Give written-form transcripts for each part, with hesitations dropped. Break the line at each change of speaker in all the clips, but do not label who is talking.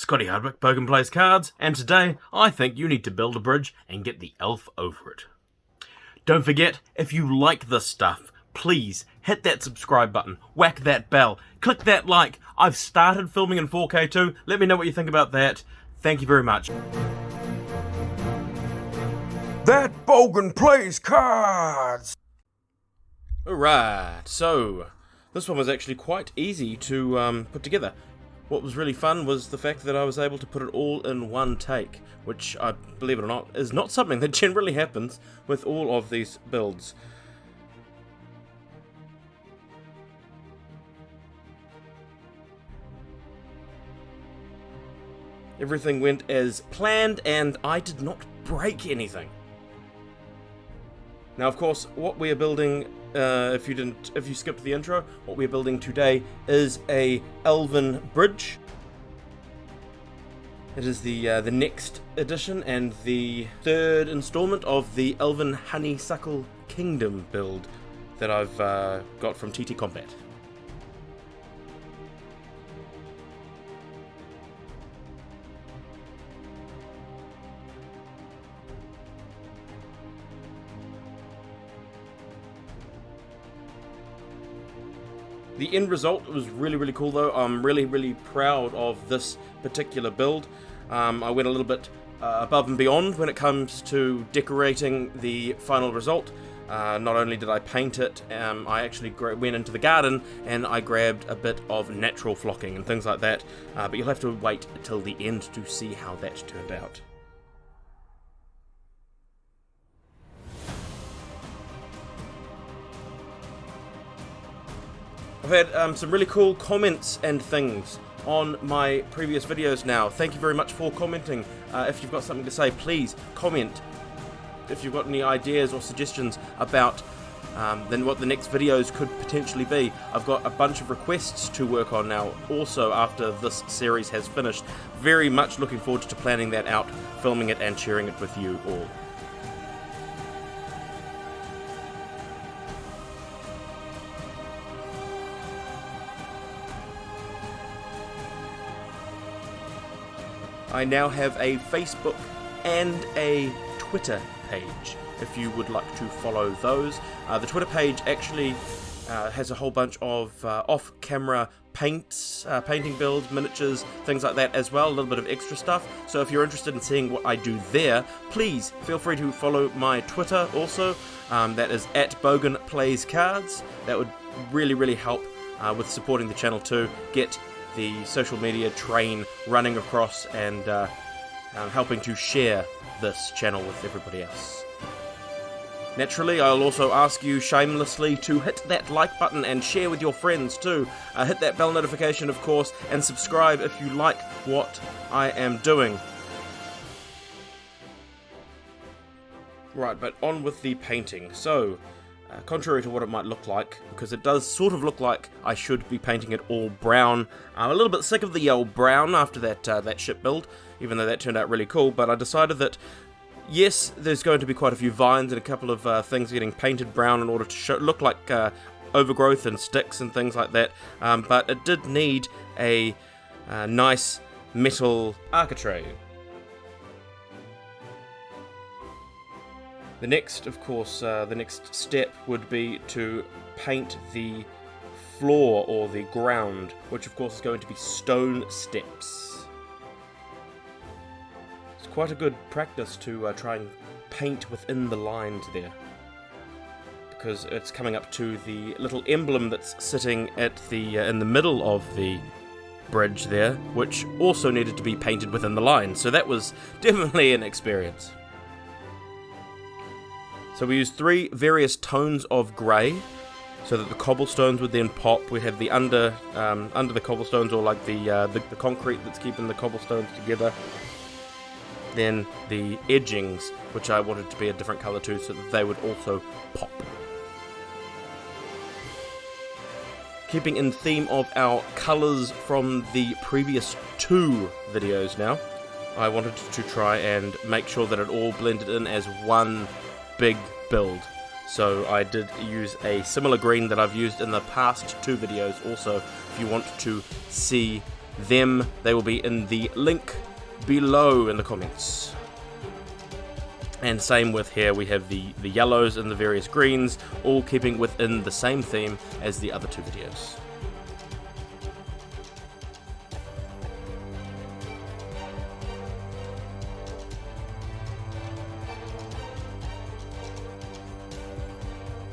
Scotty Hardwick, Bogan Plays Cards, and today I think you need to build a bridge and get the elf over it. Don't forget, if you like this stuff, please hit that subscribe button, whack that bell, click that like. I've started filming in 4K too. Let me know what you think about that. Thank you very much.
That Bogan Plays Cards!
Alright, so this one was actually quite easy to put together. What was really fun was the fact that I was able to put it all in one take, which, I believe it or not, is not something that generally happens with all of these builds. Everything went as planned and I did not break anything. Now, of course, what we are building, if you skipped the intro, what we are building today is a Elven Bridge. It is the next edition and the third installment of the Elven Honeysuckle Kingdom build that I've got from TTCombat. The end result was really cool though. I'm really proud of this particular build. I went a little bit above and beyond when it comes to decorating the final result. Not only did I paint it, I actually went into the garden and I grabbed a bit of natural flocking and things like that. But you'll have to wait till the end to see how that turned out. I've had some really cool comments and things on my previous videos now. Thank you very much for commenting. If you've got something to say, please comment. If you've got any ideas or suggestions about then what the next videos could potentially be. I've got a bunch of requests to work on now also after this series has finished. Very much looking forward to planning that out, filming it and sharing it with you all. I now have a Facebook and a Twitter page, if you would like to follow those. The Twitter page actually has a whole bunch of off-camera painting builds, miniatures, things like that as well, a little bit of extra stuff. So if you're interested in seeing what I do there, please feel free to follow my Twitter also. That is at Bogan Plays Cards. That would really help with supporting the channel too. Get the social media train running across and helping to share this channel with everybody else. Naturally, I'll also ask you shamelessly to hit that like button and share with your friends too. Hit that bell notification, of course, and subscribe if you like what I am doing. Right, but on with the painting. So, contrary to what it might look like, because it does sort of look like I should be painting it all brown. I'm a little bit sick of the old brown after that ship build, even though that turned out really cool, but I decided that, yes, there's going to be quite a few vines and a couple of things getting painted brown in order to look like overgrowth and sticks and things like that, but it did need a nice metal architrave. The next, of course, the next step would be to paint the floor or the ground, which of course is going to be stone steps. It's quite a good practice to try and paint within the lines there, because it's coming up to the little emblem that's sitting at the in the middle of the bridge there, which also needed to be painted within the lines, so that was definitely an experience. So we used 3 various tones of grey, so that the cobblestones would then pop. We have the under the cobblestones, or like the concrete that's keeping the cobblestones together. Then the edgings, which I wanted to be a different colour too, so that they would also pop. Keeping in theme of our colours from the previous 2 videos now, I wanted to try and make sure that it all blended in as one big build. So I did use a similar green that I've used in the past 2 videos also, if you want to see they will be in the link below in the comments. And same with here, we have the yellows and the various greens, all keeping within the same theme as the other two videos.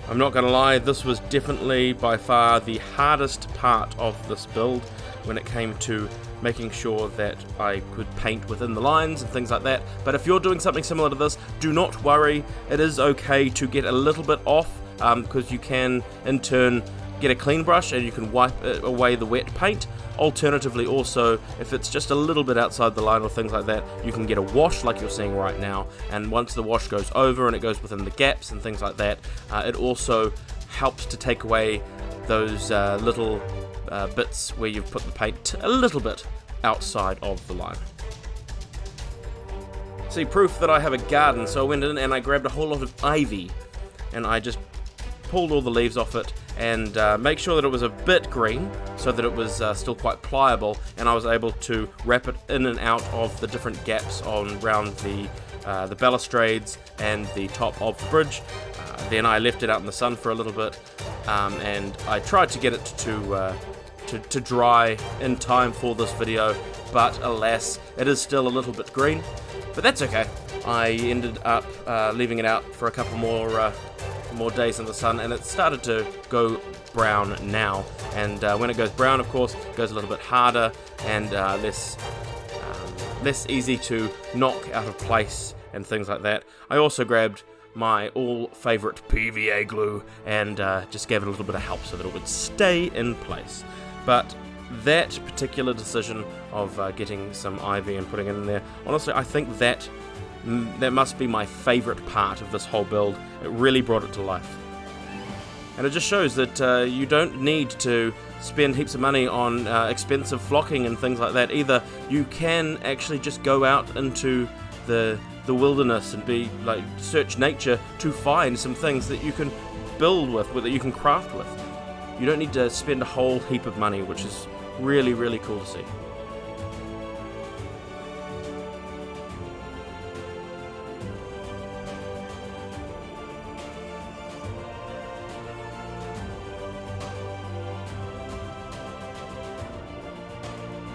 I'm not going to lie, this was definitely by far the hardest part of this build when it came to making sure that I could paint within the lines and things like that. But if you're doing something similar to this, do not worry. It is okay to get a little bit off, because you can in turn get a clean brush and you can wipe away the wet paint. Alternatively also, if it's just a little bit outside the line or things like that, you can get a wash like you're seeing right now, and once the wash goes over and it goes within the gaps and things like that, it also helps to take away those little bits where you've put the paint a little bit outside of the line. See, proof that I have a garden, so I went in and I grabbed a whole lot of ivy and I just pulled all the leaves off it and make sure that it was a bit green so that it was still quite pliable, and I was able to wrap it in and out of the different gaps around the balustrades and the top of the bridge. Then I left it out in the sun for a little bit, and I tried to get it to dry in time for this video, but alas, it is still a little bit green, but that's okay. I ended up leaving it out for a couple more days in the sun, and it started to go brown now, and when it goes brown, of course, it goes a little bit harder and less easy to knock out of place and things like that. I also grabbed my all-favourite PVA glue and just gave it a little bit of help so that it would stay in place. But that particular decision of getting some ivy and putting it in there, honestly, I think that must be my favourite part of this whole build. It really brought it to life. And it just shows that you don't need to spend heaps of money on expensive flocking and things like that either. You can actually just go out into the wilderness and search nature to find some things that you can build with, that you can craft with. You don't need to spend a whole heap of money, which is really, really cool to see.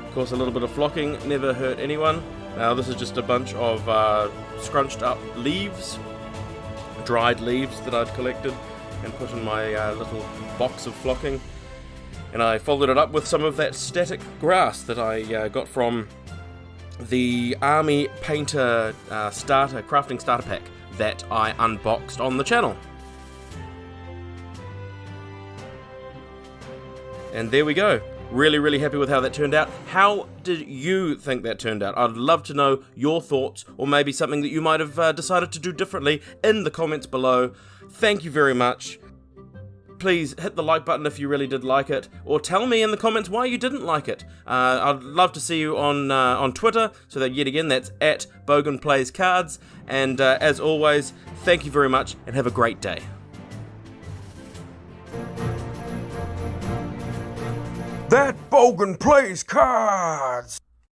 Of course, a little bit of flocking never hurt anyone. Now this is just a bunch of scrunched up leaves, dried leaves that I'd collected and put in my little box of flocking, and I folded it up with some of that static grass that I got from the Army Painter crafting starter pack that I unboxed on the channel. And there we go. Really, really happy with how that turned out. How did you think that turned out? I'd love to know your thoughts, or maybe something that you might have decided to do differently in the comments below. Thank you very much. Please hit the like button if you really did like it, or tell me in the comments why you didn't like it. I'd love to see you on Twitter, so that yet again, that's at Bogan Plays Cards. And as always, thank you very much, and have a great day.
That Bogan Plays Cards!